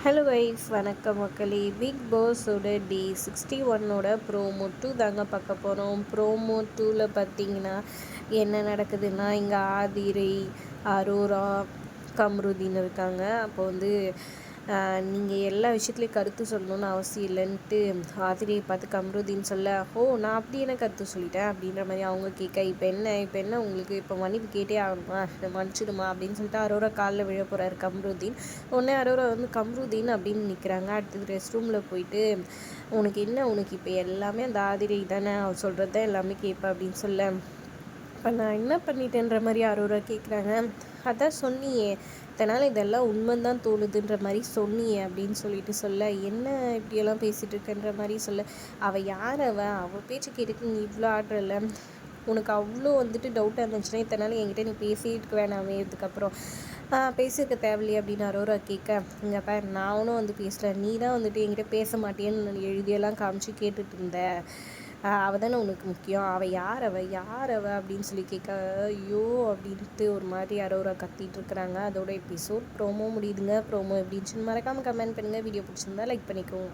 Hello guys, வணக்கம் மக்களே. Big பாஸோட டே 61ஓட promo 2 தாங்க பார்க்க போகிறோம். ப்ரோமோ 2ல் பார்த்தீங்கன்னா என்ன நடக்குதுன்னா, இங்கே ஆதிரை, அரோரா, கம்ருதீன் இருக்காங்க. அப்போ நீங்கள் எல்லா விஷயத்துலையும் கருத்து சொல்லணும்னு அவசியம் இல்லைன்ட்டு ஆதிரையை பார்த்து கம்ருதீன் சொல்ல, நான் அப்படி என்ன கருத்து சொல்லிட்டேன் அப்படின்ற மாதிரி அவங்க கேட்க, இப்போ என்ன உங்களுக்கு இப்போ மன்னிப்பு கேட்டே ஆகணுமா, மன்னிச்சிடுமா அப்படின்னு சொல்லிட்டு அரோரா காலில் விழ போகிறாரு கம்ருதீன். உடனே அரோரா கம்ருதீன் அப்படின்னு நிற்கிறாங்க. அடுத்தது ரெஸ்ட் ரூமில் போயிட்டு, உனக்கு இப்போ எல்லாமே அந்த ஆதிரை தானே, அவள் சொல்கிறது தான் எல்லாமே கேட்பேன் அப்படின்னு சொல்ல, இப்போ நான் என்ன பண்ணிட்டேன்ற மாதிரி அரோரா கேட்குறாங்க. அதான் சொன்னியே இதனால் இதெல்லாம் உண்மைதான் தோணுதுன்ற மாதிரி சொன்னியே அப்படின்னு சொல்லிட்டு சொல்ல, என்ன இப்படியெல்லாம் பேசிகிட்டு இருக்கன்ற மாதிரி சொல்ல, அவள் யார், அவள் பேச்சு கேட்டுட்டு நீ இவ்வளோ ஆடுறல, உனக்கு அவ்வளோ டவுட்டாக இருந்துச்சுன்னா இத்தனை என்கிட்ட நீ பேசிட்டு வேணாமே, இதுக்கப்புறம் பேசியிருக்க தேவையில்லையே அப்படின்னு அரோரா கேட்க, இங்கே பாரு நான் ஒன்றும் பேசுகிறேன், நீ தான் என்கிட்ட பேச மாட்டேன்னு எழுதியெல்லாம் காமிச்சு கேட்டுட்டு இருந்த, அவள் தானே உனக்கு முக்கியம், அவள் யார் அப்படின்னு சொல்லி கேட்க, ஐயோ அப்படின்ட்டு ஒரு மாதிரி அரோரா கத்திட்டு இருக்கிறாங்க. அதோட எபிசோட் ப்ரோமோ முடியுதுங்க. ப்ரோமோ எப்படின்னு மறக்காமல் கமெண்ட் பண்ணுங்கள். வீடியோ பிடிச்சிருந்தா லைக் பண்ணிக்கோங்க.